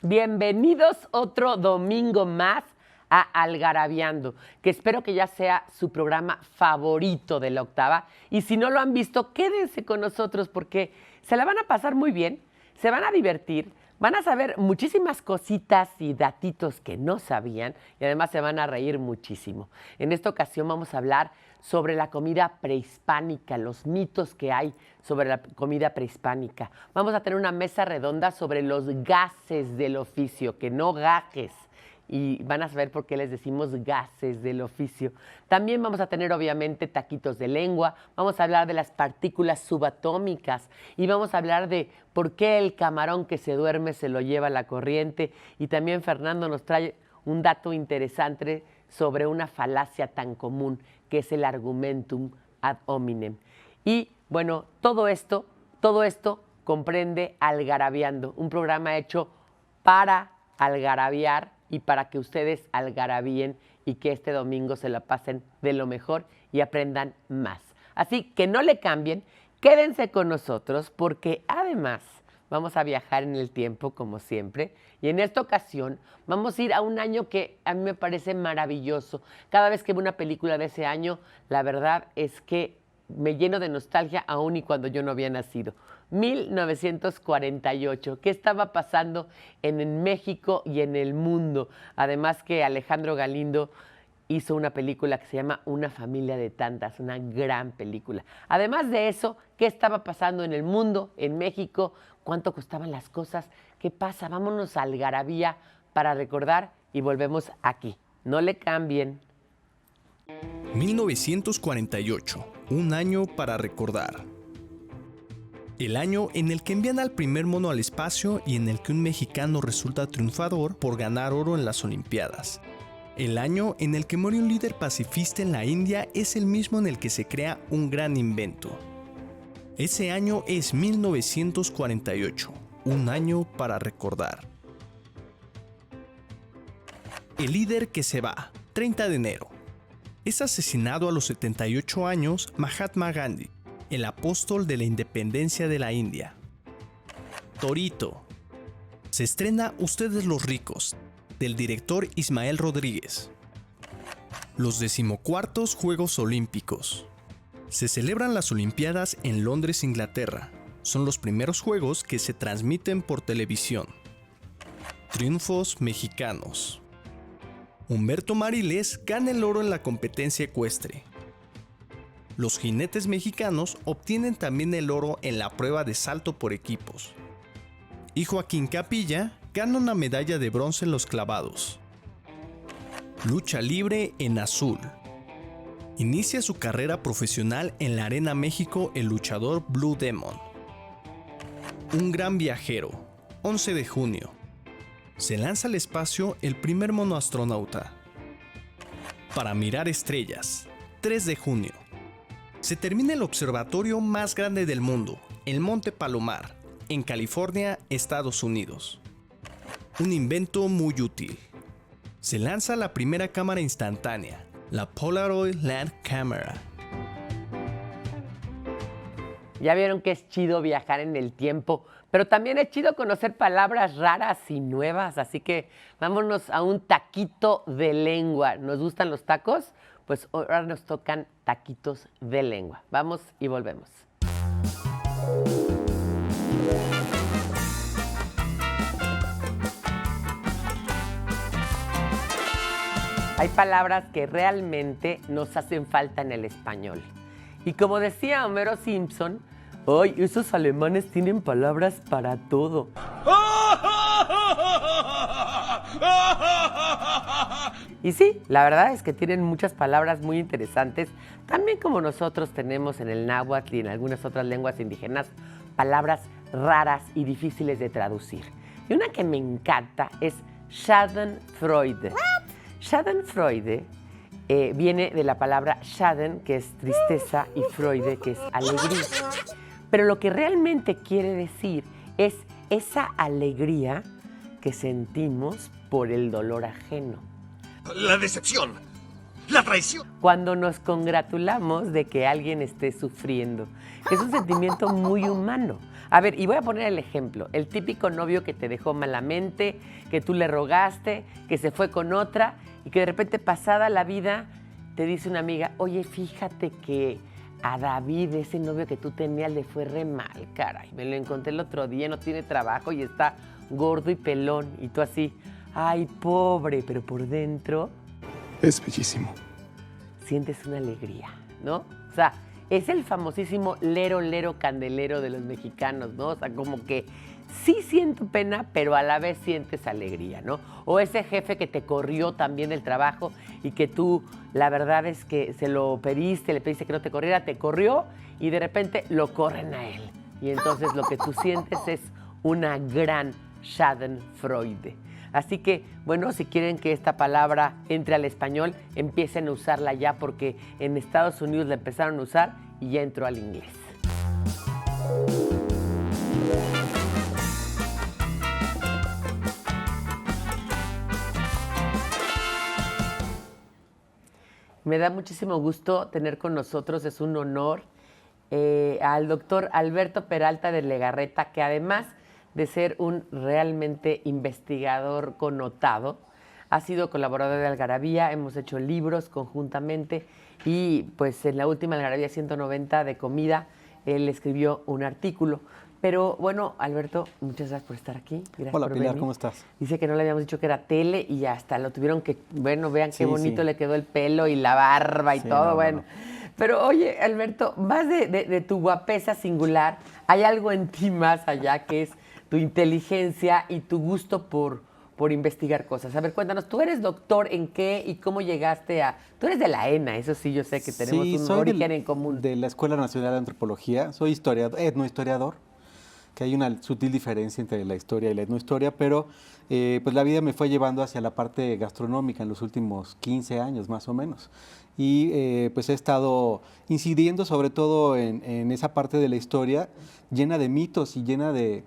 Bienvenidos otro domingo más a Algarabiando, que espero que ya sea su programa favorito de la octava. Y si no lo han visto, quédense con nosotros porque se la van a pasar muy bien, se van a divertir, van a saber muchísimas cositas y datitos que no sabían y además se van a reír muchísimo. En esta ocasión vamos a hablar sobre la comida prehispánica, los mitos que hay sobre la comida prehispánica. Vamos a tener una mesa redonda sobre los gases del oficio, que no gajes. Y van a saber por qué les decimos gases del oficio. También vamos a tener obviamente taquitos de lengua, vamos a hablar de las partículas subatómicas y vamos a hablar de por qué el camarón que se duerme se lo lleva la corriente. Y también Fernando nos trae un dato interesante sobre una falacia tan común que es el argumentum ad hominem. Y bueno, todo esto comprende Algarabiando, un programa hecho para algarabiar y para que ustedes algarabíen y que este domingo se la pasen de lo mejor y aprendan más. Así que no le cambien, quédense con nosotros porque además vamos a viajar en el tiempo como siempre y en esta ocasión vamos a ir a un año que a mí me parece maravilloso. Cada vez que veo una película de ese año, la verdad es que me lleno de nostalgia aún y cuando yo no había nacido. 1948. ¿Qué estaba pasando en México y en el mundo? Además que Alejandro Galindo hizo una película que se llama Una familia de tantas, una gran película. Además de eso, ¿qué estaba pasando en el mundo, en México? ¿Cuánto costaban las cosas? ¿Qué pasa? Vámonos a Algarabía para recordar y volvemos aquí. No le cambien. 1948, un año para recordar. El año en el que envían al primer mono al espacio y en el que un mexicano resulta triunfador por ganar oro en las Olimpiadas. El año en el que muere un líder pacifista en la India es el mismo en el que se crea un gran invento. Ese año es 1948, un año para recordar. El líder que se va, 30 de enero. Es asesinado a los 78 años Mahatma Gandhi, el apóstol de la independencia de la India. Torito. Se estrena Ustedes los ricos, del director Ismael Rodríguez. Los 14º Juegos Olímpicos. Se celebran las Olimpiadas en Londres, Inglaterra. Son los primeros juegos que se transmiten por televisión. Triunfos mexicanos. Humberto Mariles gana el oro en la competencia ecuestre. Los jinetes mexicanos obtienen también el oro en la prueba de salto por equipos. Y Joaquín Capilla gana una medalla de bronce en los clavados. Lucha libre en azul. Inicia su carrera profesional en la Arena México el luchador Blue Demon. Un gran viajero, 11 de junio. Se lanza al espacio el primer monoastronauta. Para mirar estrellas, 3 de junio. Se termina el observatorio más grande del mundo, el Monte Palomar, en California, Estados Unidos. Un invento muy útil. Se lanza la primera cámara instantánea, la Polaroid Land Camera. Ya vieron que es chido viajar en el tiempo, pero también es chido conocer palabras raras y nuevas, así que vámonos a un taquito de lengua. ¿Nos gustan los tacos? Pues ahora nos tocan taquitos de lengua. Vamos y volvemos. Hay palabras que realmente nos hacen falta en el español. Y como decía Homero Simpson, ¡ay, esos alemanes tienen palabras para todo! Y sí, la verdad es que tienen muchas palabras muy interesantes, también como nosotros tenemos en el náhuatl y en algunas otras lenguas indígenas, palabras raras y difíciles de traducir. Y una que me encanta es Schadenfreude. Schadenfreude viene de la palabra Schaden, que es tristeza, y Freude, que es alegría. Pero lo que realmente quiere decir es esa alegría que sentimos por el dolor ajeno. La decepción, La traición. Cuando nos congratulamos de que alguien esté sufriendo. Es un sentimiento muy humano. A ver, y voy a poner el ejemplo. El típico novio que te dejó malamente, que tú le rogaste, que se fue con otra y que de repente pasada la vida te dice una amiga, oye, fíjate que a David, ese novio que tú tenías, le fue re mal, caray. Me lo encontré el otro día, no tiene trabajo y está gordo y pelón. Y tú así, ay, pobre, pero por dentro Es bellísimo. sientes una alegría, ¿no? O sea, es el famosísimo lero, lero, candelero de los mexicanos, ¿no? O sea, como que sí siento pena, pero a la vez sientes alegría, ¿no? O ese jefe que te corrió también del trabajo y que tú, la verdad es que se lo pediste, le pediste que no te corriera, te corrió y de repente lo corren a él. Y entonces lo que tú sientes es una gran Schadenfreude. Así que, bueno, si quieren que esta palabra entre al español, empiecen a usarla ya porque en Estados Unidos la empezaron a usar y ya entró al inglés. Me da muchísimo gusto tener con nosotros, es un honor, al doctor Alberto Peralta de Legarreta, que además de ser un realmente investigador connotado, ha sido colaborador de Algarabía, hemos hecho libros conjuntamente y pues en la última Algarabía 190 de comida, él escribió un artículo. Pero bueno, Alberto, muchas gracias por estar aquí. Gracias Hola, por Pilar, venir. ¿cómo estás? Dice que no le habíamos dicho que era tele y ya hasta lo tuvieron que, bueno, vean qué Sí, bonito sí. le quedó el pelo y la barba y Sí, todo, no, bueno. no. Pero oye, Alberto, más de tu guapesa singular, hay algo en ti más allá que es tu inteligencia y tu gusto por investigar cosas. A ver, cuéntanos, ¿tú eres doctor en qué y cómo llegaste a...? Tú eres de la ENA, eso sí, yo sé que tenemos Sí, un soy origen en común. de la Escuela Nacional de Antropología, soy historiador, etnohistoriador, que hay una sutil diferencia entre la historia y la etnohistoria, pero pues la vida me fue llevando hacia la parte gastronómica en los últimos 15 años más o menos. Y pues he estado incidiendo sobre todo en esa parte de la historia llena de mitos y llena de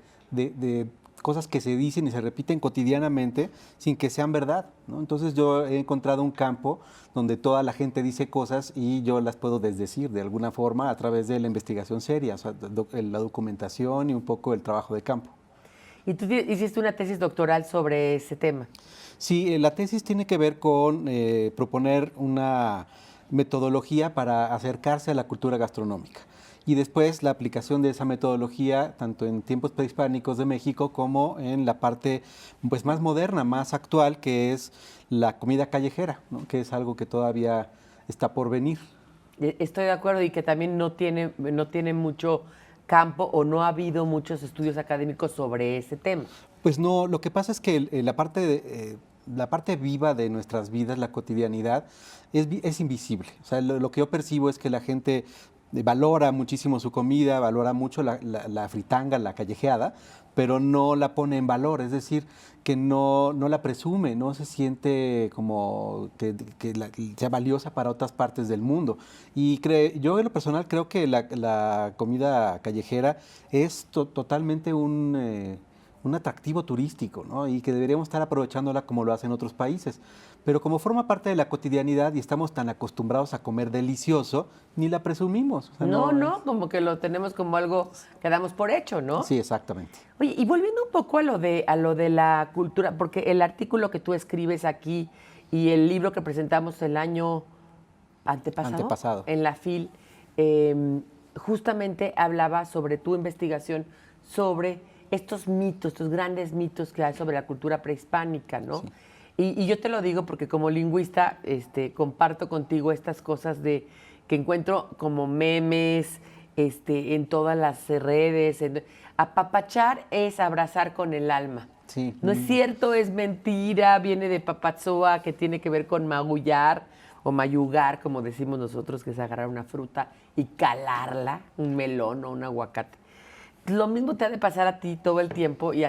cosas que se dicen y se repiten cotidianamente sin que sean verdad, ¿no? Entonces yo he encontrado un campo donde toda la gente dice cosas y yo las puedo desdecir de alguna forma a través de la investigación seria, o sea, la documentación y un poco el trabajo de campo. Y tú hiciste una tesis doctoral sobre ese tema. Sí, la tesis tiene que ver con proponer una metodología para acercarse a la cultura gastronómica. Y después la aplicación de esa metodología tanto en tiempos prehispánicos de México como en la parte pues, más moderna, más actual, que es la comida callejera, ¿no? Que es algo que todavía está por venir. Estoy de acuerdo y que también no tiene mucho campo o no ha habido muchos estudios académicos sobre ese tema. Pues no, lo que pasa es que la parte viva de nuestras vidas, la cotidianidad, es invisible. O sea, lo que yo percibo es que la gente valora muchísimo su comida, valora mucho la fritanga, la callejeada, pero no la pone en valor, es decir, que no la presume, no se siente como que sea valiosa para otras partes del mundo. Y yo en lo personal creo que la comida callejera es totalmente un atractivo turístico, ¿no? Y que deberíamos estar aprovechándola como lo hacen otros países. Pero como forma parte de la cotidianidad y estamos tan acostumbrados a comer delicioso, ni la presumimos. O sea, No, como que lo tenemos como algo que damos por hecho, ¿no? Sí, exactamente. Oye, y volviendo un poco a lo de la cultura, porque el artículo que tú escribes aquí y el libro que presentamos el año antepasado. En la FIL, justamente hablaba sobre tu investigación sobre estos mitos, estos grandes mitos que hay sobre la cultura prehispánica, ¿no? Sí. Y yo te lo digo porque como lingüista comparto contigo estas cosas de que encuentro como memes en todas las redes. Apapachar es abrazar con el alma. Sí. No es cierto, es mentira, viene de papazoa, que tiene que ver con magullar o mayugar, como decimos nosotros, que es agarrar una fruta y calarla, un melón o un aguacate. Lo mismo te ha de pasar a ti todo el tiempo y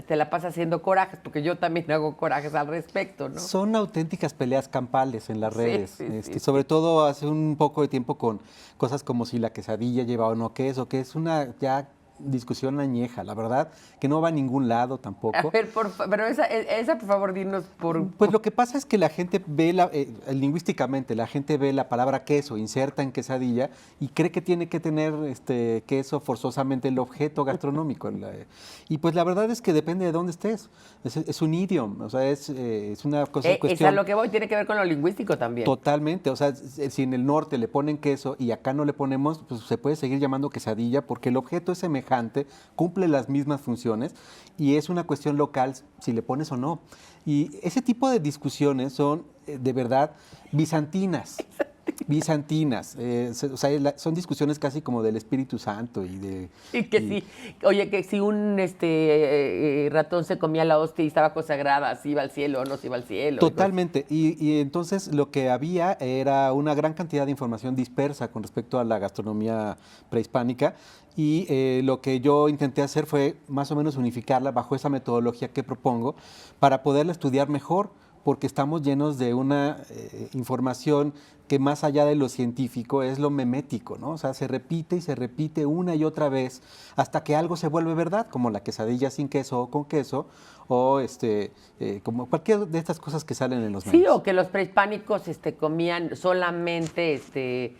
te la pasas haciendo corajes, porque yo también hago corajes al respecto, ¿no? Son auténticas peleas campales en las redes, sí. sobre todo hace un poco de tiempo con cosas como si la quesadilla lleva o no queso, que es una ya discusión añeja, la verdad, que no va a ningún lado tampoco. A ver, pero esa, por favor, dinos Pues lo que pasa es que la gente ve, lingüísticamente, la gente ve la palabra queso inserta en quesadilla y cree que tiene que tener queso forzosamente el objeto gastronómico. Y pues la verdad es que depende de dónde estés. Es un idioma, o sea, es una cuestión... Es a lo que voy, tiene que ver con lo lingüístico también. Totalmente, o sea, si en el norte le ponen queso y acá no le ponemos, pues se puede seguir llamando quesadilla porque el objeto es semejante, cumple las mismas funciones y es una cuestión local si le pones o no. Y ese tipo de discusiones son de verdad bizantinas. Bizantinas, o sea, son discusiones casi como del Espíritu Santo y de... Sí, oye, que si un ratón se comía la hostia y estaba consagrada, ¿si iba al cielo o no se iba al cielo? Totalmente, y entonces lo que había era una gran cantidad de información dispersa con respecto a la gastronomía prehispánica y lo que yo intenté hacer fue más o menos unificarla bajo esa metodología que propongo para poderla estudiar mejor, porque estamos llenos de una información que más allá de lo científico es lo memético, ¿no? O sea, se repite y se repite una y otra vez hasta que algo se vuelve verdad, como la quesadilla sin queso o con queso, o como cualquier de estas cosas que salen en los Sí, memes. o que los prehispánicos comían solamente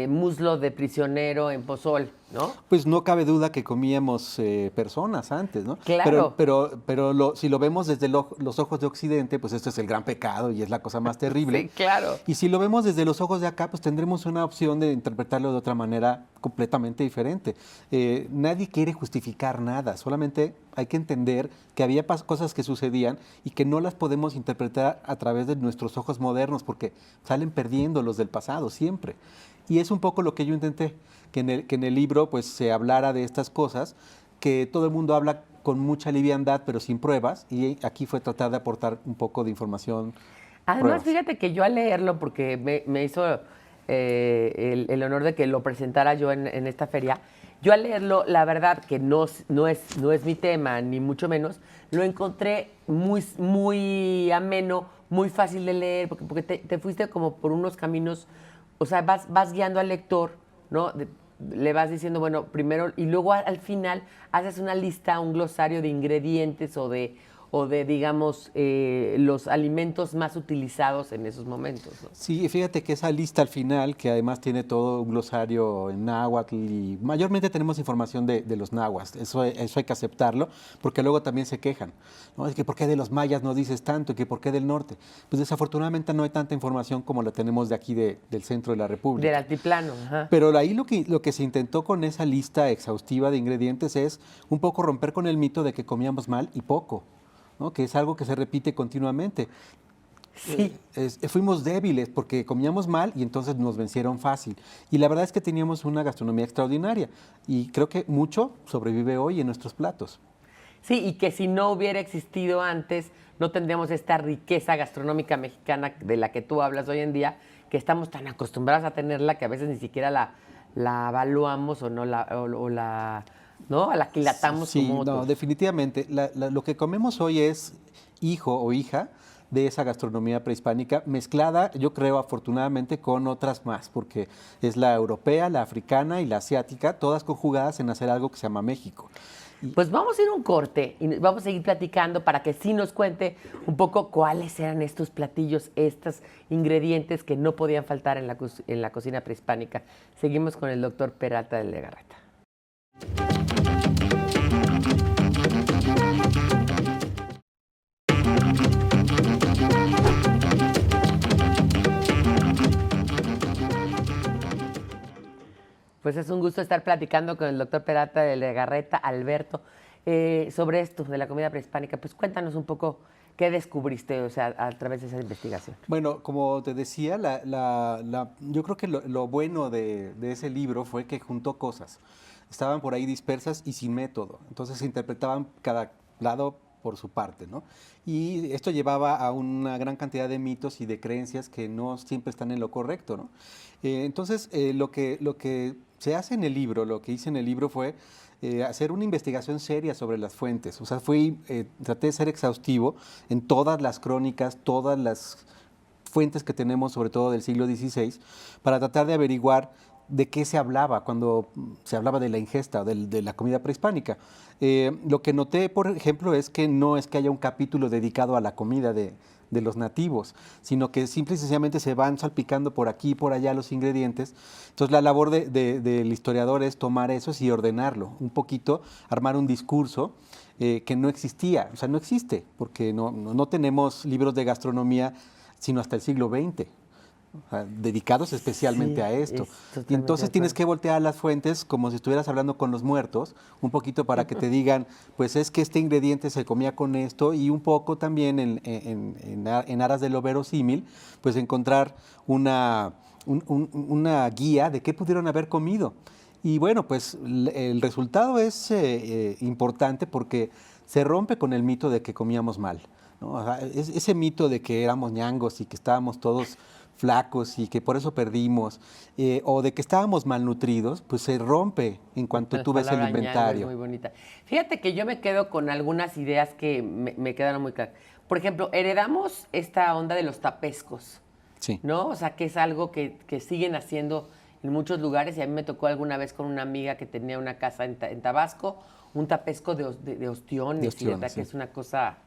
muslo de prisionero en pozol, ¿no? Pues no cabe duda que comíamos personas antes, ¿no? Claro. Pero si lo vemos desde los ojos de Occidente, pues esto es el gran pecado y es la cosa más terrible. Sí, claro. Y si lo vemos desde los ojos de acá, pues tendremos una opción de interpretarlo de otra manera completamente diferente. Nadie quiere justificar nada, solamente hay que entender que había cosas que sucedían y que no las podemos interpretar a través de nuestros ojos modernos porque salen perdiendo los del pasado siempre. Y es un poco lo que yo intenté, que en el libro pues se hablara de estas cosas, que todo el mundo habla con mucha liviandad pero sin pruebas, y aquí fue tratar de aportar un poco de información. Además, pruebas. fíjate que yo al leerlo, porque me hizo el honor de que lo presentara yo en esta feria, yo al leerlo, la verdad que no es mi tema, ni mucho menos, lo encontré muy ameno, muy fácil de leer, porque te fuiste como por unos caminos, o sea, vas guiando al lector, ¿no? Le vas diciendo, bueno, primero, y luego al final haces una lista, un glosario de ingredientes o de digamos, los alimentos más utilizados en esos momentos, ¿no? Sí, fíjate que esa lista al final, que además tiene todo un glosario en náhuatl, y mayormente tenemos información de los náhuatl, eso hay que aceptarlo, porque luego también se quejan, ¿no? Es que ¿por qué de los mayas no dices tanto? ¿Y que por qué del norte? Pues desafortunadamente no hay tanta información como la tenemos de aquí del centro de la República. Del altiplano, ajá. Pero ahí lo que se intentó con esa lista exhaustiva de ingredientes es un poco romper con el mito de que comíamos mal y poco, ¿no? Que es algo que se repite continuamente. Sí. Fuimos débiles porque comíamos mal y entonces nos vencieron fácil. Y la verdad es que teníamos una gastronomía extraordinaria y creo que mucho sobrevive hoy en nuestros platos. Sí, y que si no hubiera existido antes, no tendríamos esta riqueza gastronómica mexicana de la que tú hablas hoy en día, que estamos tan acostumbrados a tenerla que a veces ni siquiera la evaluamos o no ¿no? A la que latamos Sí, como otros. no, definitivamente. Lo que comemos hoy es hijo o hija de esa gastronomía prehispánica, mezclada, yo creo, afortunadamente, con otras más, porque es la europea, la africana y la asiática, todas conjugadas en hacer algo que se llama México. Pues vamos a ir a un corte y vamos a seguir platicando para que sí nos cuente un poco cuáles eran estos platillos, estos ingredientes que no podían faltar en la cocina prehispánica. Seguimos con el doctor Peralta de Legarreta. Pues es un gusto estar platicando con el doctor Peralta de Legarreta, Alberto, sobre esto de la comida prehispánica. Pues cuéntanos un poco qué descubriste, o sea, a través de esa investigación. Bueno, como te decía, yo creo que lo bueno de ese libro fue que juntó cosas. Estaban por ahí dispersas y sin método. Entonces se interpretaban cada lado por su parte, ¿no? Y esto llevaba a una gran cantidad de mitos y de creencias que no siempre están en lo correcto, ¿no? Entonces, lo que se hace en el libro, lo que hice en el libro fue hacer una investigación seria sobre las fuentes. O sea, traté de ser exhaustivo en todas las crónicas, todas las fuentes que tenemos, sobre todo del siglo XVI, para tratar de averiguar de qué se hablaba cuando se hablaba de la ingesta o de la comida prehispánica. Lo que noté, por ejemplo, es que no es que haya un capítulo dedicado a la comida de los nativos, sino que simple y sencillamente se van salpicando por aquí y por allá los ingredientes. Entonces la labor del historiador es tomar eso y ordenarlo un poquito, armar un discurso que no existía, o sea, no existe, porque no tenemos libros de gastronomía sino hasta el siglo XX. O sea, dedicados especialmente a esto. Y entonces tienes que voltear a las fuentes como si estuvieras hablando con los muertos, un poquito para que te digan, pues es que este ingrediente se comía con esto, y un poco también en aras de lo verosímil, pues encontrar una guía de qué pudieron haber comido. Y bueno, pues el resultado es importante porque se rompe con el mito de que comíamos mal, ¿no? O sea, ese mito de que éramos ñangos y que estábamos todos flacos y que por eso perdimos, o de que estábamos malnutridos, pues se rompe en cuanto tú ves el inventario. Es muy bonita. Fíjate que yo me quedo con algunas ideas que me quedaron muy claras. Por ejemplo, heredamos esta onda de los tapescos, Sí. ¿no? O sea, que es algo que siguen haciendo en muchos lugares, y a mí me tocó alguna vez con una amiga que tenía una casa en Tabasco, un tapesco de ostiones, De ostiones, fíjate, sí. que es una cosa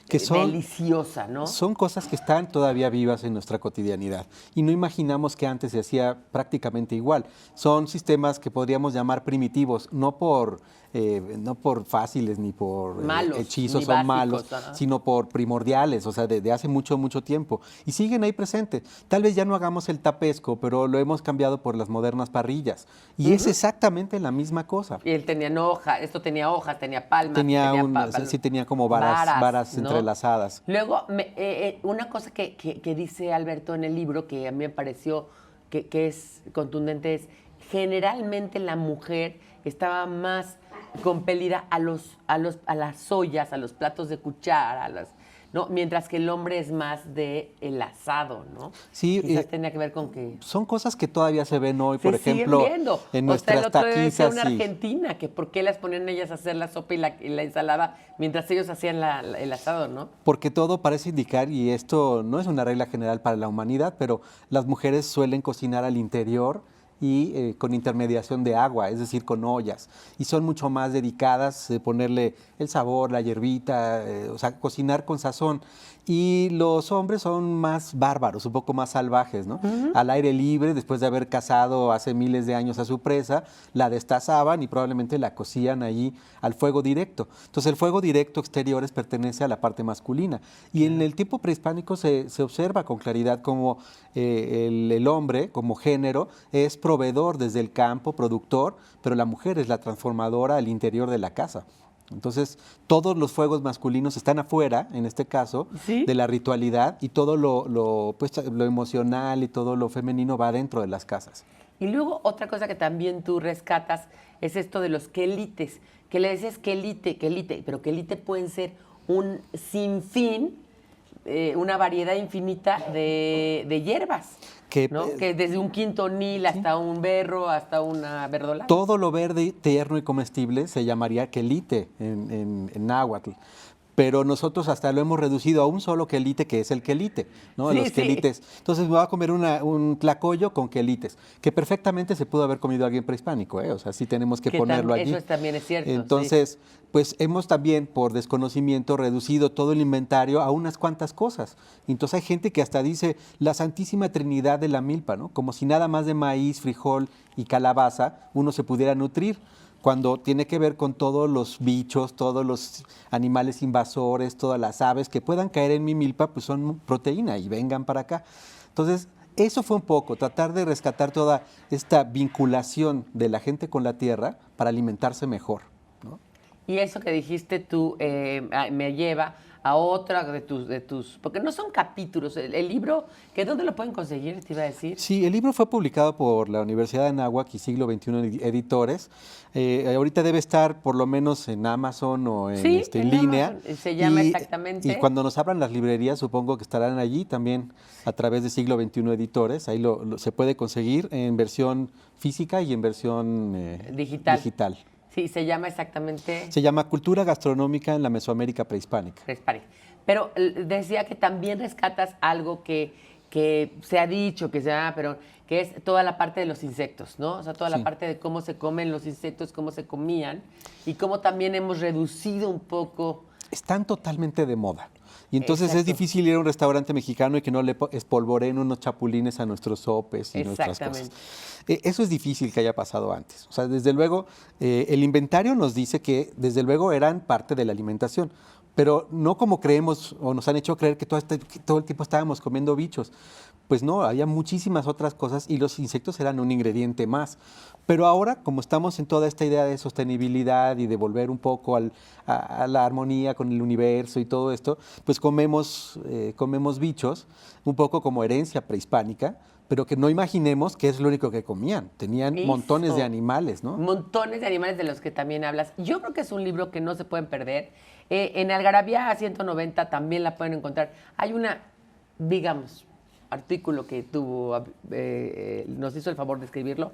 Que son, deliciosa, ¿no? son cosas que están todavía vivas en nuestra cotidianidad y no imaginamos que antes se hacía prácticamente igual. Son sistemas que podríamos llamar primitivos, no por fáciles ni por Malos, hechizos ni o básicos, malos, ajá. sino por primordiales, o sea, de hace mucho, mucho tiempo. Y siguen ahí presentes. Tal vez ya no hagamos el tapesco, pero lo hemos cambiado por las modernas parrillas. Y es exactamente la misma cosa. Y él tenía hojas, esto tenía hojas, tenía palmas. Sí, tenía como varas ¿no? entrelazadas. Luego, una cosa que dice Alberto en el libro, que a mí me pareció que es contundente, es generalmente la mujer estaba más compelida a las ollas, a los platos de cuchara, ¿no? Mientras que el hombre es más de el asado, ¿no? Sí, Quizás tenía que ver con que son cosas que todavía se ven hoy, se por ejemplo, siguen viendo. en O sea, el nuestras otro día decía taquizas. una argentina, que por qué las ponían ellas a hacer la sopa y la ensalada mientras ellos hacían el asado, ¿no? Porque todo parece indicar, y esto no es una regla general para la humanidad, pero las mujeres suelen cocinar al interior y con intermediación de agua, es decir, con ollas. Y son mucho más dedicadas a ponerle el sabor, la hierbita, o sea, cocinar con sazón. Y los hombres son más bárbaros, un poco más salvajes, ¿no? Al aire libre, después de haber cazado hace miles de años a su presa, la destazaban y probablemente la cocían allí al fuego directo. Entonces el fuego directo exteriores pertenece a la parte masculina. Y en el tiempo prehispánico se observa con claridad cómo el hombre, como género, es proveedor desde el campo, productor, pero la mujer es la transformadora al interior de la casa. Entonces, todos los fuegos masculinos están afuera, en este caso, ¿Sí? de la ritualidad, y todo lo emocional y todo lo femenino va dentro de las casas. Y luego otra cosa que también tú rescatas es esto de los quelites, que le dices quelite, pero quelite pueden ser un sinfín, una variedad infinita de hierbas, ¿no? Que desde un quintonil hasta un berro, hasta una verdolaga. Todo lo verde, tierno y comestible se llamaría quelite en náhuatl. Pero nosotros hasta lo hemos reducido a un solo quelite, que es el quelite, ¿no? Sí, Los quelites. Entonces me voy a comer un tlacoyo con quelites, que perfectamente se pudo haber comido alguien prehispánico, ¿eh? O sea, sí tenemos que ponerlo allí. Eso también es cierto. Entonces, pues hemos también, por desconocimiento, reducido todo el inventario a unas cuantas cosas. Entonces hay gente que hasta dice la Santísima Trinidad de la milpa, ¿no? Como si nada más de maíz, frijol y calabaza uno se pudiera nutrir, cuando tiene que ver con todos los bichos, todos los animales invasores, todas las aves que puedan caer en mi milpa, pues son proteína y vengan para acá. Entonces, eso fue un poco, tratar de rescatar toda esta vinculación de la gente con la tierra para alimentarse mejor, ¿no? Y eso que dijiste tú me lleva a otra de tus, porque no son capítulos, el libro, ¿que dónde lo pueden conseguir, te iba a decir? Sí, el libro fue publicado por la Universidad de Anáhuac y Siglo XXI Editores. Ahorita debe estar por lo menos en Amazon o en línea. Amazon. Se llama exactamente. Y cuando nos abran las librerías, supongo que estarán allí también a través de Siglo XXI Editores. Ahí se puede conseguir en versión física y en versión digital. Sí, se llama exactamente. Se llama Cultura Gastronómica en la Mesoamérica Prehispánica. Pero decía que también rescatas algo que que se ha dicho que se llama Perón, que es toda la parte de los insectos, ¿no? O sea, toda la parte de cómo se comen los insectos, cómo se comían y cómo también hemos reducido un poco. Están totalmente de moda. Y entonces Exacto. es difícil ir a un restaurante mexicano y que no le espolvoreen unos chapulines a nuestros sopes y nuestras cosas. Eso es difícil que haya pasado antes. O sea, desde luego, el inventario nos dice que desde luego eran parte de la alimentación, pero no como creemos o nos han hecho creer que todo el tiempo estábamos comiendo bichos. Pues no, había muchísimas otras cosas y los insectos eran un ingrediente más. Pero ahora, como estamos en toda esta idea de sostenibilidad y de volver un poco a la armonía con el universo y todo esto, pues comemos bichos, un poco como herencia prehispánica, pero que no imaginemos que es lo único que comían. Tenían montones de animales, ¿no? Montones de animales de los que también hablas. Yo creo que es un libro que no se pueden perder. En Algarabía 190 también la pueden encontrar. Hay una, digamos, artículo que tuvo, nos hizo el favor de escribirlo,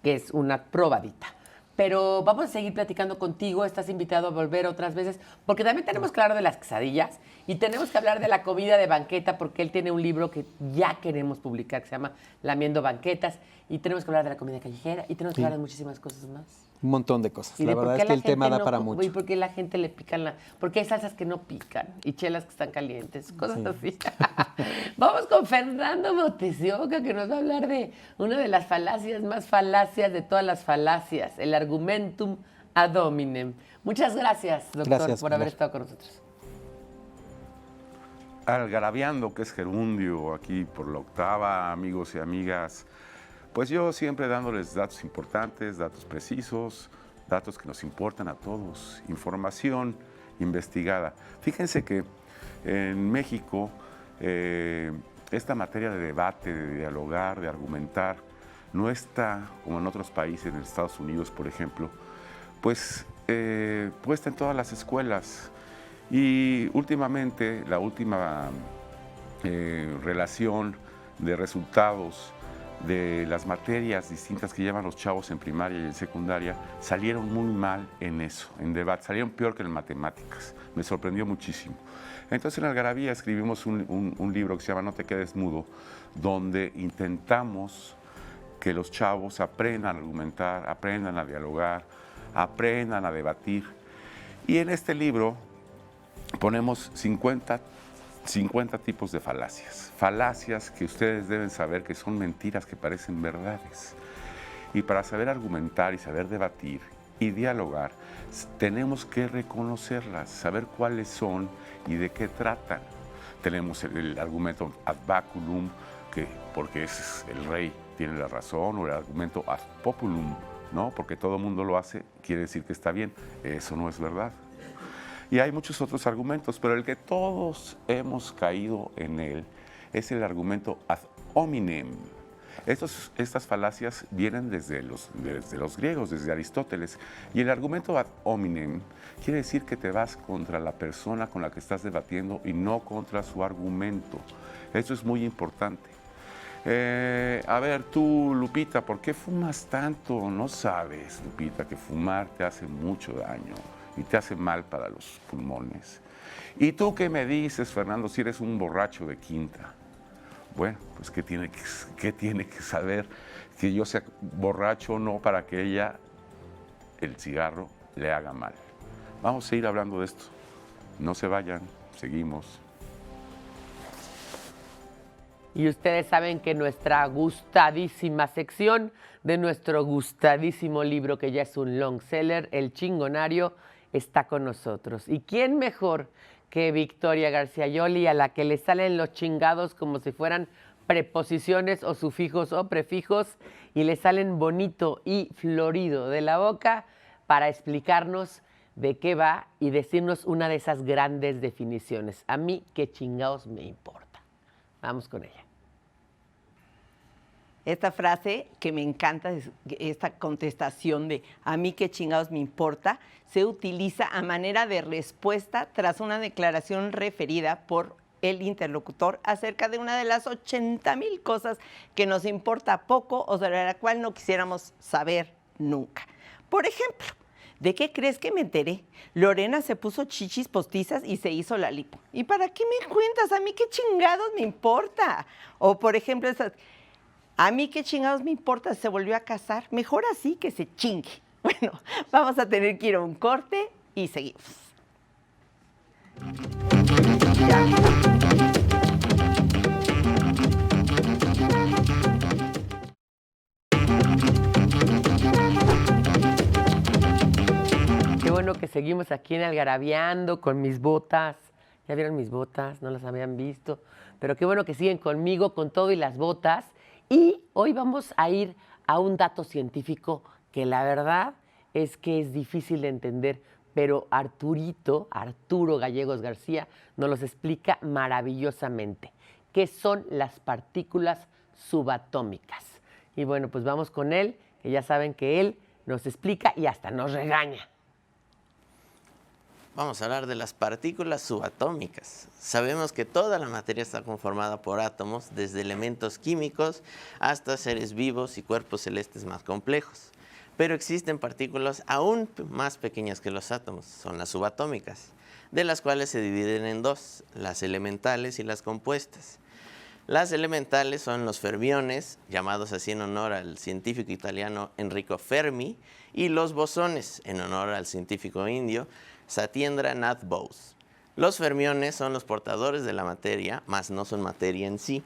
que es una probadita. Pero vamos a seguir platicando contigo, estás invitado a volver otras veces, porque también tenemos que hablar de las quesadillas y tenemos que hablar de la comida de banqueta, porque él tiene un libro que ya queremos publicar, que se llama Lamiendo Banquetas, y tenemos que hablar de la comida callejera, y tenemos que hablar de muchísimas cosas más. Un montón de cosas. Y La de por verdad qué es que la el tema gente da no para co- mucho. Y por qué la gente le pican porque hay salsas que no pican y chelas que están calientes, cosas así. Vamos con Fernando Montesioca, que nos va a hablar de una de las falacias más falacias de todas las falacias, el argumentum ad hominem. Muchas gracias, doctor, Gracias, por haber Pilar. estado con nosotros. Algarabiando, que es gerundio, aquí por la octava, amigos y amigas. Pues yo siempre dándoles datos importantes, datos precisos, datos que nos importan a todos, información investigada. Fíjense que en México esta materia de debate, de dialogar, de argumentar, no está como en otros países, en Estados Unidos, por ejemplo, pues puesta en todas las escuelas. Y últimamente, la última relación de resultados de las materias distintas que llevan los chavos en primaria y en secundaria salieron muy mal en eso, en debate, salieron peor que en matemáticas. Me sorprendió muchísimo. Entonces en Algarabía escribimos un libro que se llama No te quedes mudo, donde intentamos que los chavos aprendan a argumentar, aprendan a dialogar, aprendan a debatir. Y en este libro ponemos 50 tipos de falacias. Falacias que ustedes deben saber que son mentiras que parecen verdades. Y para saber argumentar y saber debatir y dialogar, tenemos que reconocerlas, saber cuáles son y de qué tratan. Tenemos el argumento ad baculum, que porque es el rey tiene la razón, o el argumento ad populum, ¿no? Porque todo el mundo lo hace, quiere decir que está bien. Eso no es verdad. Y hay muchos otros argumentos, pero el que todos hemos caído en él es el argumento ad hominem. Estas falacias vienen desde los griegos, desde Aristóteles. Y el argumento ad hominem quiere decir que te vas contra la persona con la que estás debatiendo y no contra su argumento. Eso es muy importante. A ver, tú, Lupita, ¿por qué fumas tanto? No sabes, Lupita, que fumar te hace mucho daño y te hace mal para los pulmones. ¿Y tú qué me dices, Fernando, si eres un borracho de quinta? Bueno, pues ¿qué tiene que saber que yo sea borracho o no para que el cigarro, le haga mal? Vamos a seguir hablando de esto. No se vayan, seguimos. Y ustedes saben que nuestra gustadísima sección de nuestro gustadísimo libro, que ya es un long seller, El Chingonario, está con nosotros. ¿Y quién mejor que Victoria García Yoli, a la que le salen los chingados como si fueran preposiciones o sufijos o prefijos, y le salen bonito y florido de la boca para explicarnos de qué va y decirnos una de esas grandes definiciones? A mí, ¿qué chingados me importa? Vamos con ella. Esta frase que me encanta, esta contestación de a mí qué chingados me importa, se utiliza a manera de respuesta tras una declaración referida por el interlocutor acerca de una de las 80,000 cosas que nos importa poco o sobre la cual no quisiéramos saber nunca. Por ejemplo, ¿De qué crees que me enteré? Lorena se puso chichis postizas y se hizo la lipo. ¿Y para qué me cuentas? ¿A mí qué chingados me importa? O, por ejemplo, esas, ¿a mí qué chingados me importa si se volvió a casar? Mejor así que se chingue. Bueno, vamos a tener que ir a un corte y seguimos. Qué bueno que seguimos aquí en Algarabiando con mis botas. ¿Ya vieron mis botas? No las habían visto. Pero qué bueno que siguen conmigo con todo y las botas. Y hoy vamos a ir a un dato científico que la verdad es que es difícil de entender, pero Arturo Gallegos García, nos los explica maravillosamente. ¿Qué son las partículas subatómicas? Y bueno, pues vamos con él, que ya saben que él nos explica y hasta nos regaña. Vamos a hablar de las partículas subatómicas. Sabemos que toda la materia está conformada por átomos, desde elementos químicos hasta seres vivos y cuerpos celestes más complejos. Pero existen partículas aún más pequeñas que los átomos, son las subatómicas, de las cuales se dividen en dos, las elementales y las compuestas. Las elementales son los fermiones, llamados así en honor al científico italiano Enrico Fermi, y los bosones, en honor al científico indio Satyendra Nath Bose. Los fermiones son los portadores de la materia, mas no son materia en sí,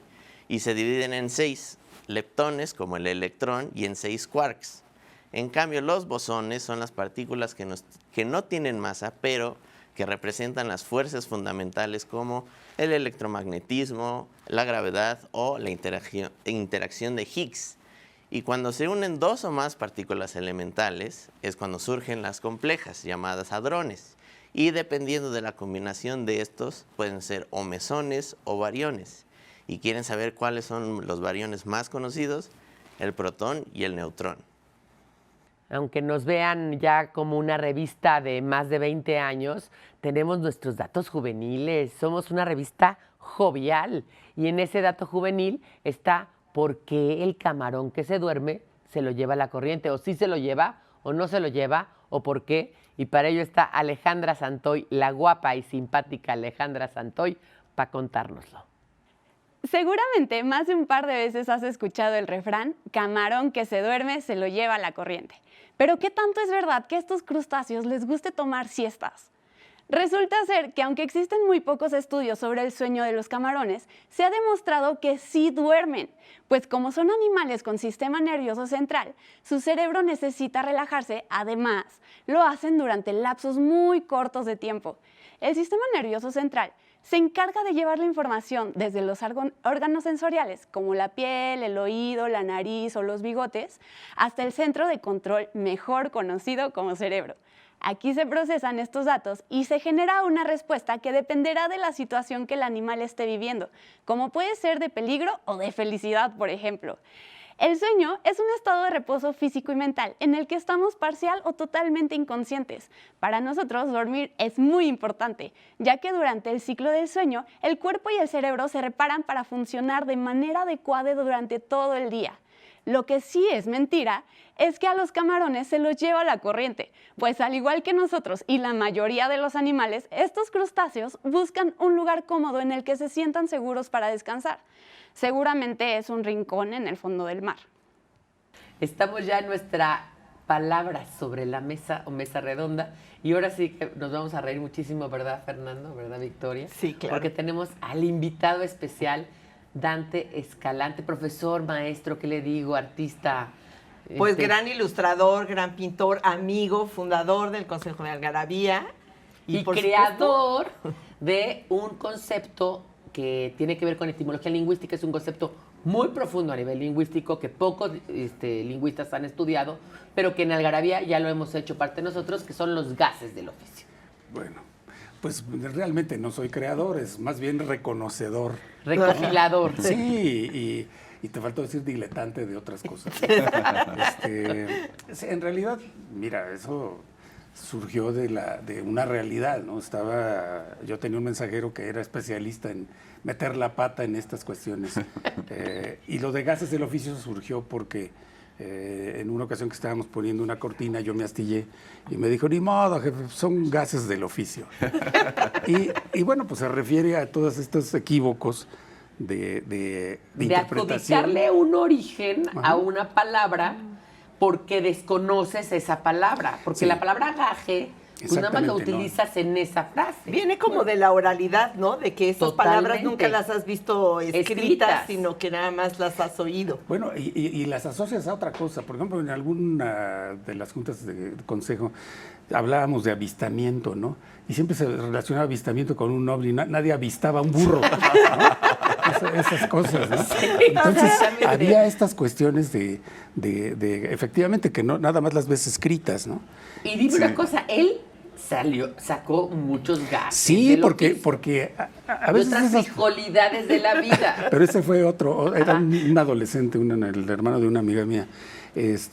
y se dividen en 6 leptones, como el electrón, y en 6 quarks. En cambio, los bosones son las partículas que no tienen masa, pero que representan las fuerzas fundamentales como el electromagnetismo, la gravedad o la interacción de Higgs. Y cuando se unen 2 o más partículas elementales, es cuando surgen las complejas, llamadas hadrones. Y dependiendo de la combinación de estos, pueden ser o mesones o bariones. ¿Y quieren saber cuáles son los bariones más conocidos? El protón y el neutrón. Aunque nos vean ya como una revista de más de 20 años, tenemos nuestros datos juveniles. Somos una revista jovial. Y en ese dato juvenil está por qué el camarón que se duerme se lo lleva la corriente. O si se lo lleva o no se lo lleva, o por qué. Y para ello está Alejandra Santoy, la guapa y simpática Alejandra Santoy, para contárnoslo. Seguramente más de un par de veces has escuchado el refrán, camarón que se duerme se lo lleva la corriente. Pero ¿qué tanto es verdad que a estos crustáceos les guste tomar siestas? Resulta ser que aunque existen muy pocos estudios sobre el sueño de los camarones, se ha demostrado que sí duermen, pues como son animales con sistema nervioso central, su cerebro necesita relajarse, además lo hacen durante lapsos muy cortos de tiempo. El sistema nervioso central se encarga de llevar la información desde los órganos sensoriales, como la piel, el oído, la nariz o los bigotes, hasta el centro de control, mejor conocido como cerebro. Aquí se procesan estos datos y se genera una respuesta que dependerá de la situación que el animal esté viviendo, como puede ser de peligro o de felicidad, por ejemplo. El sueño es un estado de reposo físico y mental en el que estamos parcial o totalmente inconscientes. Para nosotros, dormir es muy importante, ya que durante el ciclo del sueño, el cuerpo y el cerebro se reparan para funcionar de manera adecuada durante todo el día. Lo que sí es mentira es que a los camarones se los lleva la corriente, pues al igual que nosotros y la mayoría de los animales, estos crustáceos buscan un lugar cómodo en el que se sientan seguros para descansar. Seguramente es un rincón en el fondo del mar. Estamos ya en nuestra palabra sobre la mesa o mesa redonda y ahora sí que nos vamos a reír muchísimo, ¿verdad, Fernando? ¿Verdad, Victoria? Sí, claro. Porque tenemos al invitado especial, Dante Escalante, profesor, maestro, ¿qué le digo? Artista. Pues gran ilustrador, gran pintor, amigo, fundador del Consejo de Algarabía. Y creador de un concepto que tiene que ver con etimología lingüística. Es un concepto muy profundo a nivel lingüístico que pocos lingüistas han estudiado, pero que en Algarabía ya lo hemos hecho parte de nosotros, que son los gases del oficio. Bueno, pues realmente no soy creador, es más bien reconocedor. Recopilador. Sí, y te faltó decir diletante de otras cosas. En realidad, mira, eso surgió de una realidad, ¿no? Yo tenía un mensajero que era especialista en meter la pata en estas cuestiones. Y lo de gases del oficio surgió porque En una ocasión que estábamos poniendo una cortina, yo me astillé y me dijo, ni modo, jefe, son gases del oficio. y bueno, pues se refiere a todos estos equívocos de interpretación. adjudicarle un origen Ajá. a una palabra porque desconoces esa palabra. Porque Sí. la palabra gaje, pues nada más lo Exactamente, ¿no? utilizas en esa frase. Viene como de la oralidad, ¿no? De que esas palabras nunca Totalmente. las has visto escritas, Escritas. sino que nada más las has oído. Bueno, y las asocias a otra cosa. Por ejemplo, en alguna de las juntas de consejo hablábamos de avistamiento, ¿no? Y siempre se relacionaba avistamiento con un ovni. Nadie avistaba un burro, ¿no? Esas cosas, ¿no? Entonces, exactamente. había estas cuestiones de efectivamente, que no nada más las ves escritas, ¿no? Y dime una cosa, él sacó muchos gajes. Sí, de lo porque a de veces otras esas... frivolidades de la vida. Pero ese fue otro, era un adolescente, el hermano de una amiga mía. Es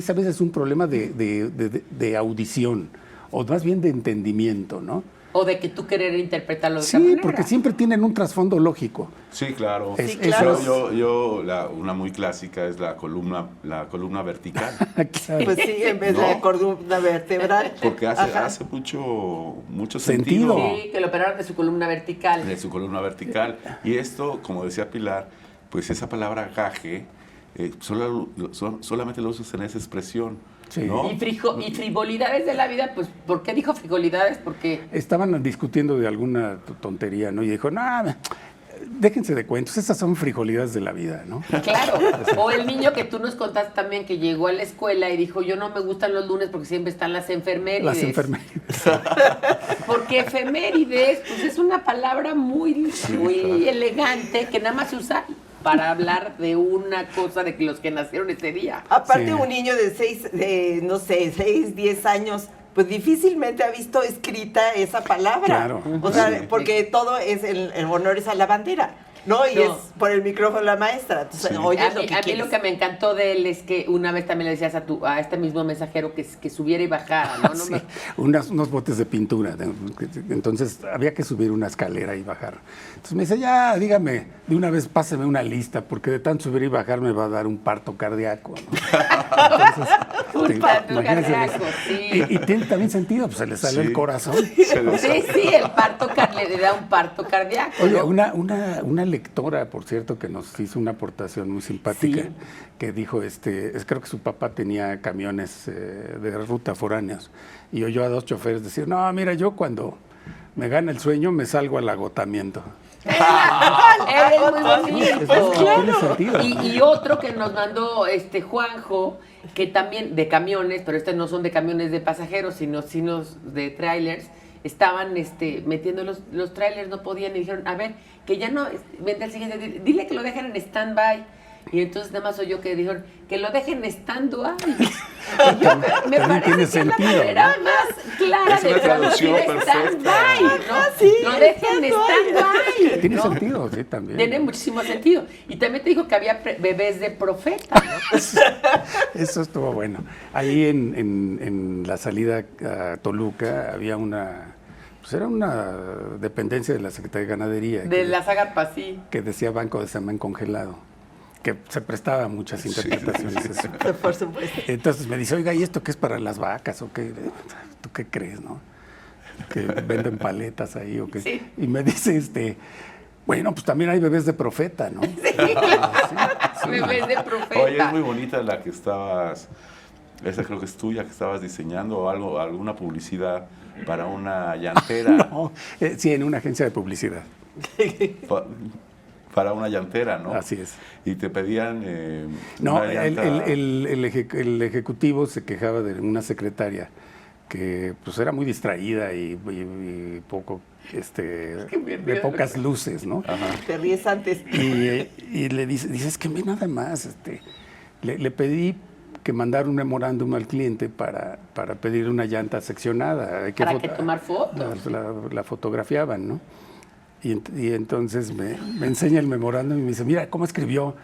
a veces un problema de audición, o más bien de entendimiento, ¿no? O de que tú querer interpretarlo de otra Sí, manera. porque siempre tienen un trasfondo lógico. Sí, claro. Sí, claro. Una muy clásica es la columna vertical. Claro. Pues sí, en vez de No. la columna vertebral. Porque Ajá. hace mucho Sentido. sentido. Sí, que lo operaron de su columna vertical. De su columna vertical. Y esto, como decía Pilar, pues esa palabra gaje solamente lo usas en esa expresión. Sí. ¿no? Y frivolidades de la vida, pues, ¿por qué dijo frivolidades? Porque Estaban discutiendo de alguna tontería, ¿no? Y dijo, no, déjense de cuentos, esas son frivolidades de la vida, ¿no? claro, o el niño que tú nos contaste también que llegó a la escuela y dijo, yo no me gustan los lunes porque siempre están las efemérides. Las enfermeras. Porque efemérides, pues es una palabra muy claro. elegante que nada más se usa para hablar de una cosa de que los que nacieron ese día. Aparte, Sí. un niño de 6, 10 años, pues difícilmente ha visto escrita esa palabra. Claro. O sea, Sí. porque todo es en honores a la bandera, ¿no? Y No. es por el micrófono la maestra. Entonces, Sí. oyes A lo mí, que a mí quieres. lo que me encantó de él es que una vez también le decías a este mismo mensajero que subiera y bajara, ¿no? Sí, unos botes de pintura. Entonces había que subir una escalera y bajar. Entonces me dice, ya, dígame, de una vez páseme una lista, porque de tanto subir y bajar me va a dar un parto cardíaco, ¿no? Entonces, Un parto imagínense cardíaco, eso. sí. Y tiene también sentido, pues se le sale Sí. el corazón. Sí, el parto le da un parto cardíaco. Oye, ¿no? una lectora, por cierto, que nos hizo una aportación muy simpática, Sí. que dijo, creo que su papá tenía camiones de ruta foráneos, y oyó a dos choferes decir, no, mira, yo cuando me gana el sueño me salgo al agotamiento. Él es muy bonito. Pues tiene sentido. Y otro que nos mandó Juanjo, que también de camiones, pero no son de camiones de pasajeros, sino de trailers, estaban metiendo los trailers, no podían, y dijeron, a ver, que ya no, vente al siguiente, dile que lo dejen en stand-by. Y entonces nada más oyó que dijeron, que lo dejen stand-by. Y yo, me También parece tiene que es la sentido, manera más clara Es una de traducir traducción perfecta. stand-by, ¿no? Sí, Lo dejen stand-by. Tiene ¿no? sentido, sí, también. Tiene muchísimo sentido. Y también te dijo que había bebés de profeta, ¿no? Eso estuvo bueno. Ahí en la salida a Toluca había era una dependencia de la Secretaría de Ganadería. De la Zagarpa, sí. que decía Banco de Semen Congelado, que se prestaba a muchas interpretaciones. Eso. Por supuesto. Entonces me dice, oiga, ¿y esto qué es para las vacas o qué? ¿Tú qué crees, no? Que venden paletas ahí o qué. Sí. Y me dice, bueno, pues también hay bebés de profeta, ¿no? Bebés de profeta. Oye, es muy bonita la que estabas, esa creo que es tuya, que estabas diseñando o algo, alguna publicidad para una llantera. No, sí, en una agencia de publicidad. Para una llantera, ¿no? Así es. Y te pedían No, una llanta. el ejecutivo se quejaba de una secretaria que pues era muy distraída y poco, de pocas luces, ¿no? Te ríes antes. Y le dice, es que ve nada más, le pedí que mandara un memorándum al cliente para pedir una llanta seccionada. Hay Para que tomar fotos. La fotografiaban, ¿no? Y entonces me enseña el memorándum y me dice, mira, ¿cómo escribió?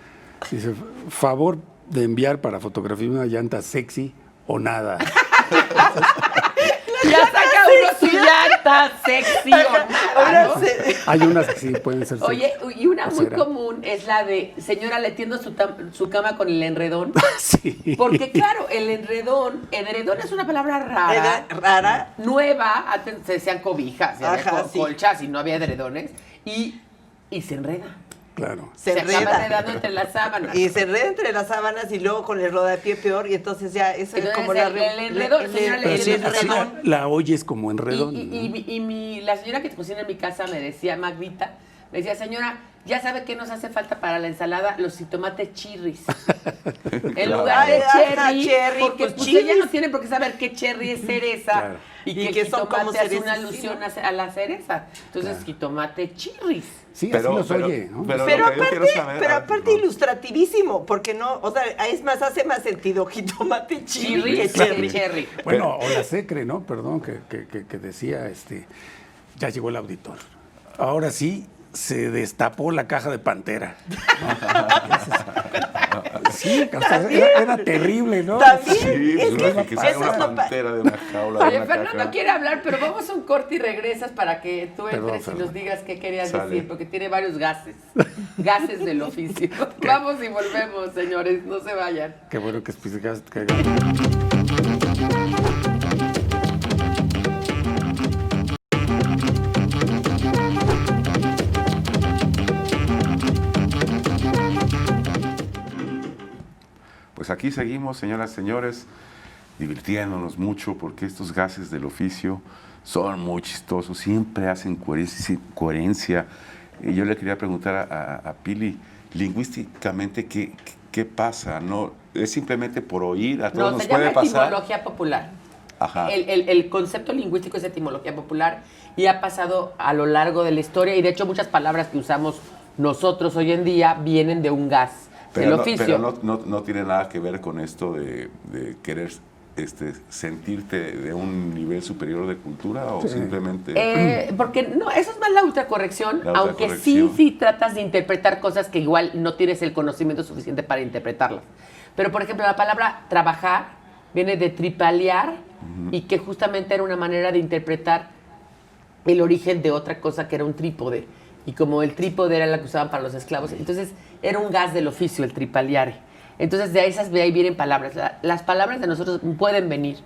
Dice, favor de enviar para fotografiar una llanta sexy o nada. Ya saca uno su piñata seccionada, ¿no? Hay unas que sí pueden ser. Oye, y una muy Será. común es la de, señora, le tiendo su cama con el enredón. Sí. Porque claro, el enredón es una palabra rara. Rara. Nueva, antes se decían cobijas, se Ajá, sí. colchas y no había edredones. Y se enreda. Claro. Se acaba enreda. enredando entre las sábanas. Y se enreda entre las sábanas y luego con el rodapié peor y entonces ya eso es Entonces, como el enredón, señora, Pero el sí, así enredón. la oyes como enredón. La señora que cocina en mi casa me decía, Magdita, me decía, señora, ya sabe qué nos hace falta para la ensalada, los jitomates chirris. En lugar de Ay, ajá, cherry, cherry, porque pues, pues, chirris. ella no tiene por qué saber qué cherry es cereza. Claro. Y Y que que el son como jitomate hace cerezas, una sí, alusión ¿no? a la cereza. Entonces, Claro. jitomate chirris. Sí, así los oye, ¿no? pero Pero lo que yo quiero aparte, saber- pero ah, aparte perdón. ilustrativísimo, porque no, o sea, es más, hace más sentido jitomate chirri que Chirris, cherry. cherry. Bueno, o la Secre, ¿no? Perdón, que decía, ya llegó el auditor. Ahora sí se destapó la caja de Pantera. Sí, o sea, era terrible, ¿no? También. Sí, Es pues, que que sale eso una no pa- pantera de una jaula, de Oye, una Fernando caja. quiere hablar, pero vamos a un corte y regresas para que tú Perdón, entres y Fernando. nos digas qué querías Sale. decir, porque tiene varios gases. Gases del oficio. Vamos y volvemos, señores, no se vayan. Qué bueno que especificaste que... Pues aquí seguimos, señoras y señores, divirtiéndonos mucho porque estos gases del oficio son muy chistosos, siempre hacen coherencia. Y yo le quería preguntar a Pili, lingüísticamente, ¿qué pasa? ¿No? ¿Es simplemente por oír? ¿A todos No, nos se llama puede pasar? etimología popular. Ajá. El concepto lingüístico es etimología popular y ha pasado a lo largo de la historia y de hecho muchas palabras que usamos nosotros hoy en día vienen de un gas del oficio. Pero no tiene nada que ver con esto de querer sentirte de un nivel superior de cultura o simplemente... Porque no, eso es más la ultracorrección, La aunque ultracorrección. sí tratas de interpretar cosas que igual no tienes el conocimiento suficiente para interpretarlas. Pero, por ejemplo, la palabra trabajar viene de tripalear y que justamente era una manera de interpretar el origen de otra cosa que era un trípode. Y como el trípode era la que usaban para los esclavos, entonces era un gas del oficio, el tripaleare. Entonces de ahí vienen palabras. Las palabras de nosotros pueden venir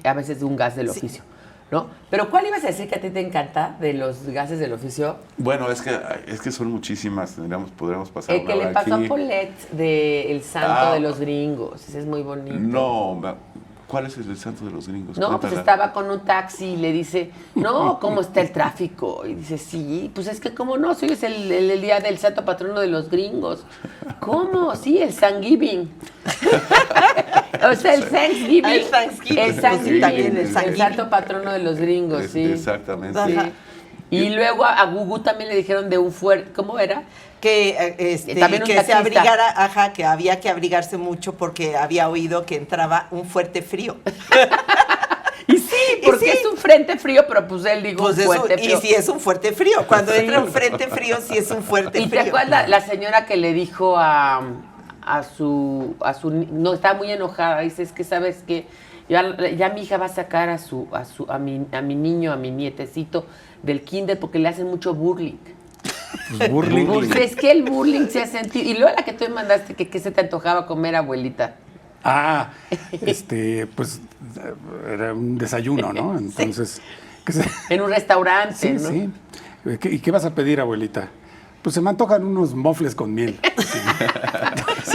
a veces de un gas del oficio, ¿no? Pero ¿cuál ibas a decir que a ti te encanta de los gases del oficio? Bueno, es que son muchísimas, podríamos pasar El que una le hora pasó aquí. a Paulette de El Santo de los Gringos. Ese es muy bonito. No, ¿cuál es el santo de los gringos? No, pues Cuéntala. estaba con un taxi y le dice, no, ¿cómo está el tráfico? Y dice, sí, pues es que cómo no, si hoy es el día del santo patrono de los gringos. ¿Cómo? Sí, el Thanksgiving. O sea, el Thanksgiving. El Thanksgiving. El Thanksgiving, También el el Thanksgiving. santo patrono de los gringos, sí. Exactamente. Sí. Ajá. Y luego a Gugu también le dijeron de un fuerte, ¿cómo era? Que, También un que se taxista. abrigara, ajá, que había que abrigarse mucho porque había oído que entraba un fuerte frío. Y sí, porque sí. es un frente frío, pero pues él dijo Pues un fuerte frío. y sí es un fuerte frío. Cuando entra un frente frío, sí es un fuerte ¿Y frío. te acuerdas la señora que le dijo a su no, estaba muy enojada, dice, es que sabes que ya mi hija va a sacar a mi niño, a mi nietecito del kinder porque le hacen mucho bullying. Pues burling. Pues es que el bullying se ha sentido. Y luego la que tú me mandaste que qué se te antojaba comer, abuelita. Ah, pues era un desayuno, ¿no? Entonces, En un restaurante, sí, ¿no? sí. ¿Y qué vas a pedir, abuelita? Pues se me antojan unos mofles con miel.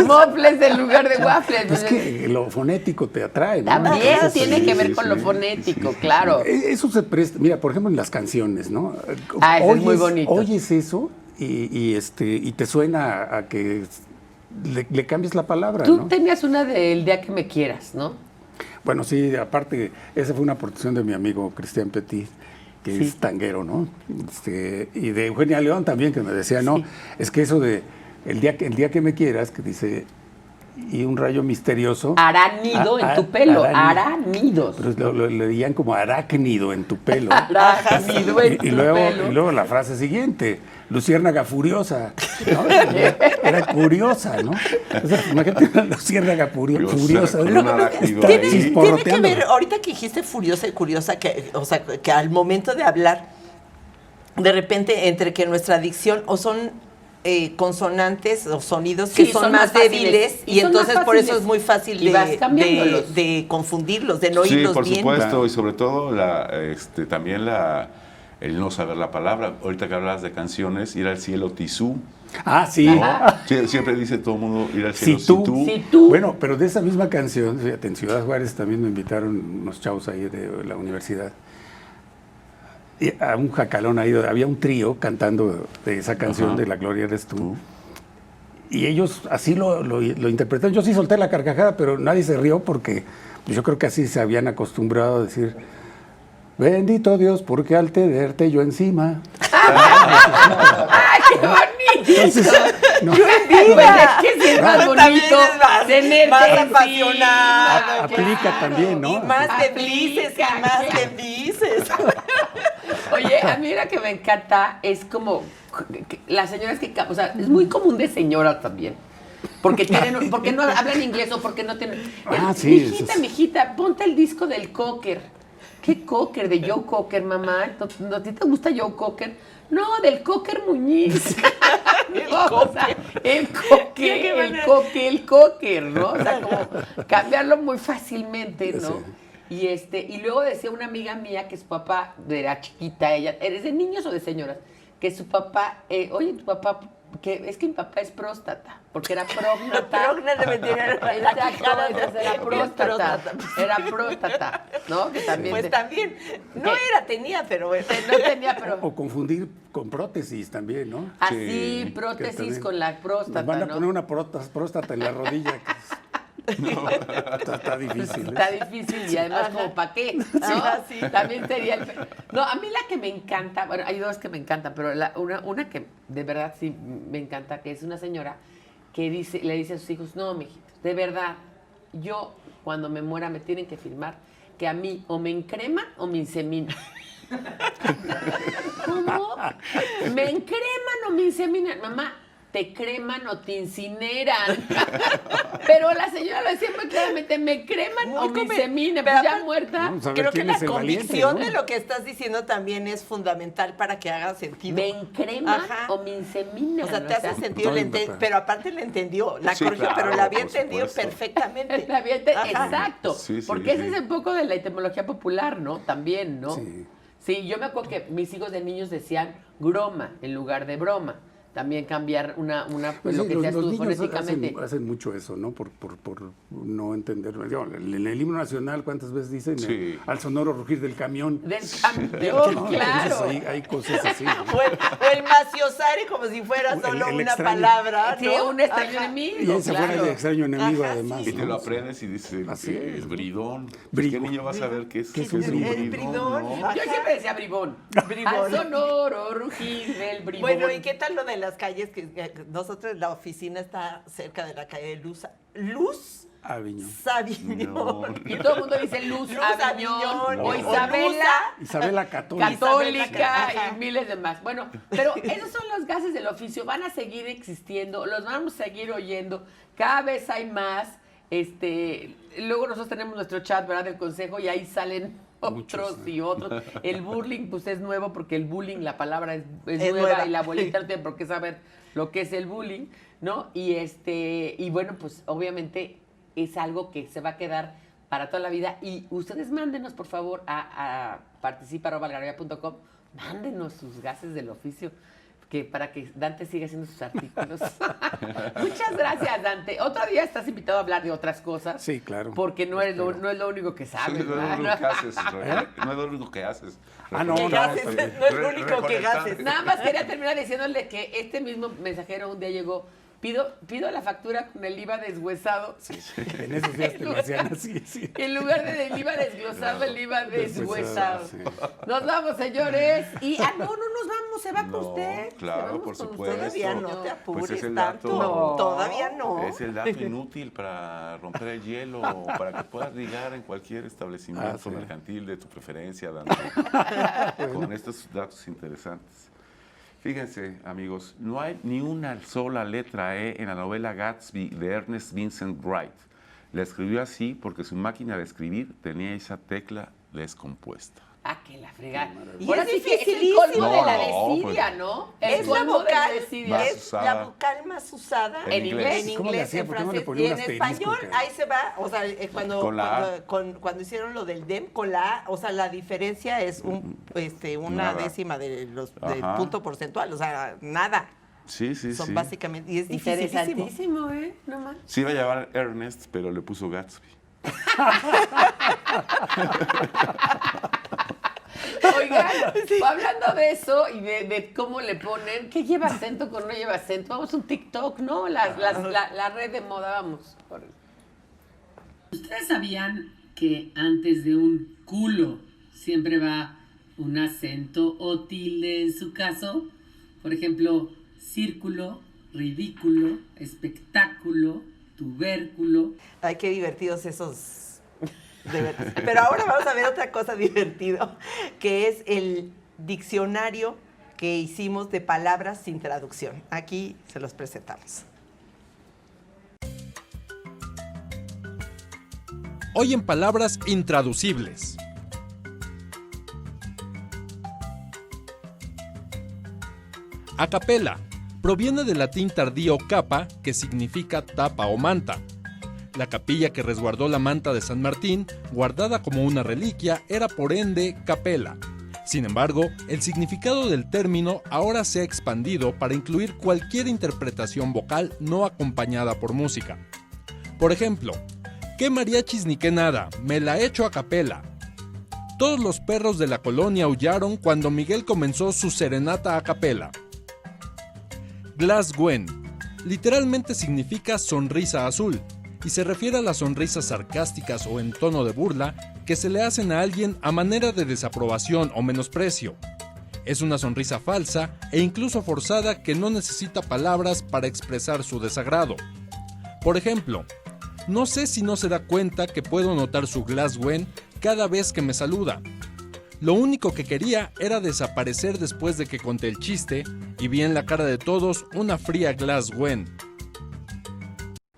Mofles en lugar de waffles. Es que lo fonético te atrae, ¿no? También Entonces, tiene que ver sí, con sí, lo sí, fonético, sí, sí, claro. Eso se presta, mira, por ejemplo, en las canciones, ¿no? Ah, eso es muy bonito. Oyes eso y te suena a que le cambies la palabra, Tú ¿no? tenías una del día que me quieras, ¿no? Bueno, sí, aparte, esa fue una aportación de mi amigo Cristian Petit, que Sí. es tanguero, ¿no? Y de Eugenia León también, que me decía, no, es que eso de el día que me quieras, que dice, y un rayo misterioso. Hará nido en tu pelo, hará hará nidos. Pero lo leían como arácnido en tu pelo. Hará nido en tu Y pelo. luego la frase siguiente, luciérnaga furiosa. ¿No? Era curiosa, ¿no? O sea, imagínate una luciérnaga furiosa. Con un arácnido Está ahí. Tiene que chisporroteando. ver, ahorita que dijiste furiosa y curiosa, o sea, que al momento de hablar, de repente, entre que nuestra dicción o son consonantes o sonidos que Sí, son son más más fáciles. débiles Y y son más entonces por eso fáciles. es muy fácil Y vas cambiándolos. de confundirlos, de no Sí, oírlos por bien. supuesto, y sobre todo también el no saber la palabra. Ahorita que hablas de canciones, ir al cielo tisú. Ah, sí. Siempre dice todo el mundo ir al Si cielo tú. Si tú. Bueno, pero de esa misma canción, fíjate, en Ciudad Juárez también me invitaron unos chavos ahí de la universidad. Y a un jacalón ahí, había un trío cantando de esa canción de La Gloria Eres Tú. Y ellos así lo interpretaron. Yo sí solté la carcajada, pero nadie se rió porque pues, yo creo que así se habían acostumbrado a decir, bendito Dios, porque al tenerte yo encima. ¡Ay, qué bonito! Entonces, no, Es que sí es más También bonito es más- tenerte más encima. apasionado, aplica también, ¿no? Y más te Aplica, dices, y más te dices. Oye, a mí la que me encanta es como las señoras o sea, es muy común de señoras también. Porque porque no hablan inglés o porque no tienen. Sí, eso es. Mijita, ponte el disco del Cocker. ¿Qué Cocker? De Joe Cocker, mamá. ¿No a ti te gusta Joe Cocker? No, del Cocker Muñiz. O sea, el Cocker, ¿no? O sea, como cambiarlo muy fácilmente, ¿no? Y luego decía una amiga mía que su papá era chiquita, ella, ¿eres de niños o de señoras? Que su papá, oye, tu papá, es que mi papá es próstata, porque era prógnata. Era próstata, ¿no? Que también Pues también, no era, tenía, pero... no tenía, pero o confundir con prótesis también, ¿no? así, Que prótesis también con la Nos próstata, van a ¿no? poner una próstata en la rodilla. Está difícil. Está difícil y además como para qué, ¿no? También sería No, a mí la que me encanta, bueno, hay dos que me encantan, pero una que de verdad sí me encanta, que es una señora que le dice a sus hijos, no, mijitos, de verdad, yo cuando me muera me tienen que firmar que a mí o me encreman o me inseminan. ¿Cómo? ¿Me encreman o me inseminan? Mamá, te creman o te incineran. Pero la señora lo decía muy claramente, me creman o me inseminan, pues ya muerta. Vamos a ver Creo que quién la es el convicción valiente, de ¿no? lo que estás diciendo también es fundamental para que haga sentido. Me encreman Ajá. o me inseminan. O sea, te hace sentido, todo pero aparte le entendió, la Sí, corrigió, claro, pero la había por entendido supuesto. perfectamente. Ajá. Exacto. Sí, sí, porque ese sí. es un poco de la etimología popular, ¿no? También, ¿no? Sí. Sí, yo me acuerdo que mis hijos de niños decían groma en lugar de broma. También cambiar Pues lo sí, que decías los tú niños fonéticamente. hacen mucho eso, ¿no? Por no entender. Digo, en el himno nacional, ¿cuántas veces dicen? Sí. Al sonoro rugir del camión. Del ¿No? camión, claro. Entonces, hay cosas así, ¿no? O el maciosare como si fuera solo El una extraño. palabra, Sí, ¿no? un extraño Ajá. enemigo. Y ese fuera claro. de extraño enemigo, Ajá, además. Y te ¿no? lo aprendes y dices, Así ¿qué es. es bridón? Bribón. ¿Qué niño va a saber qué es, ¿Qué es qué un es bribón? El bridón. no? Yo siempre decía bribón. Al sonoro rugir del bribón. Bueno, ¿y qué tal lo de las calles? Que nosotros, la oficina está cerca de la calle de Luz Aviñón. Sabiñón. Y todo el mundo dice Luz, Aviñón, Aviñón, o o Isabela. Isabela Católica. Católica Ajá. y miles de más. Bueno, pero esos son los gases del oficio, van a seguir existiendo, los vamos a seguir oyendo, cada vez hay más. Luego nosotros tenemos nuestro chat, ¿verdad? Del consejo y ahí salen otros y otros. El bullying, pues es nuevo porque el bullying, la palabra es nueva y la abuelita no tiene por qué saber lo que es el bullying, ¿no? Y bueno, pues obviamente es algo que se va a quedar para toda la vida. Y ustedes mándenos, por favor, a participa@algarabía.com, mándenos sus gases del oficio, para que Dante siga haciendo sus artículos. Muchas gracias, Dante. Otro día estás invitado a hablar de otras cosas. Sí, claro. Porque no es lo único que Sí, sabes, no es ¿verdad? lo único que haces. No es lo único que haces. Ah, no, Que no, gases, está bien. no es lo único que gases. Nada más quería terminar diciéndole que este mismo mensajero un día llegó pido la factura con el IVA deshuesado. En esos días te lo hacían así. Sí. En lugar del IVA desglosado, el IVA deshuesado. Sí. Nos vamos, señores. Y, no nos vamos, se va con usted. Claro, Se vamos por con supuesto. Todavía no te apures Pues es el tanto. dato. No. Todavía no. Es el dato inútil para romper el hielo, para que puedas ligar en cualquier establecimiento sí. mercantil de tu preferencia, Dante, con estos datos interesantes. Fíjense, amigos, no hay ni una sola letra E en la novela Gatsby de Ernest Vincent Wright. La escribió así porque su máquina de escribir tenía esa tecla descompuesta. Ah, que la fregada. Y Ahora es sí que es el dificilísimo. colmo de la No, desidia, pues, ¿no? El Es la colmo de vocal, desidia. Más es la usada. vocal más usada En inglés. en ¿Cómo le inglés, hacía? en ¿Por qué no le francés ponía y un en asterisco, español. cara? Ahí se va, o sea, Con la A. cuando hicieron lo del DEM, con la A, o sea, la diferencia es una Nada. décima del Ajá. punto porcentual, o sea, nada. Sí, sí, Son sí. básicamente, y es dificilísimo. Interesantísimo, ¿eh? No más. Se iba a llamar Ernest, pero le puso Gatsby. Oigan, hablando de eso y de cómo le ponen, ¿qué lleva acento con no lleva acento? Vamos a un TikTok, ¿no? La red de moda, vamos. ¿Ustedes sabían que antes de un culo siempre va un acento o tilde en su caso? Por ejemplo, círculo, ridículo, espectáculo, tubérculo. Ay, qué divertidos esos. Pero ahora vamos a ver otra cosa divertido, que es el diccionario que hicimos de palabras sin traducción. Aquí se los presentamos. Hoy en palabras intraducibles. A capella proviene del latín tardío capa, que significa tapa o manta. La capilla que resguardó la manta de San Martín, guardada como una reliquia, era por ende capella. Sin embargo, el significado del término ahora se ha expandido para incluir cualquier interpretación vocal no acompañada por música. Por ejemplo, ¿qué mariachis ni qué nada? Me la echo a capella. Todos los perros de la colonia aullaron cuando Miguel comenzó su serenata a capella. Glasgow literalmente significa sonrisa azul y se refiere a las sonrisas sarcásticas o en tono de burla que se le hacen a alguien a manera de desaprobación o menosprecio. Es una sonrisa falsa e incluso forzada que no necesita palabras para expresar su desagrado. Por ejemplo, no sé si no se da cuenta que puedo notar su Glasgow cada vez que me saluda. Lo único que quería era desaparecer después de que conté el chiste y vi en la cara de todos una fría Glasgow.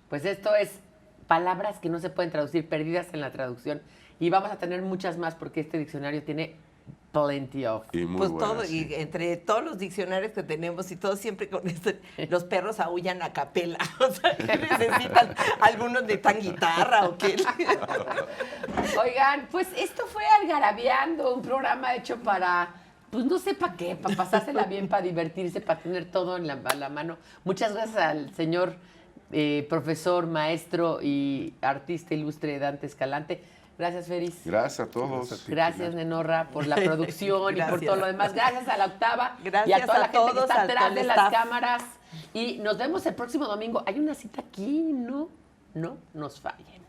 Pues esto es palabras que no se pueden traducir, perdidas en la traducción. Y vamos a tener muchas más porque este diccionario tiene plenty of. Y muy Pues buena, todo, sí. y entre todos los diccionarios que tenemos y todos siempre con esto, los perros aúllan a capela. O sea, ¿qué necesitan? ¿Algunos necesitan guitarra o qué? Oigan, pues esto fue Algarabiando, un programa hecho para, pues no sé para qué, para pasársela bien, para divertirse, para tener todo en a la mano. Muchas gracias al señor profesor, maestro y artista ilustre Dante Escalante. Gracias, Feris. Gracias a todos. Gracias, Nenorra, por la producción y por Gracias. todo lo demás. Gracias a la Octava Gracias y a toda la a gente que todos, está al atrás de las staff. cámaras. Y nos vemos el próximo domingo. Hay una cita aquí, ¿no? No nos fallen.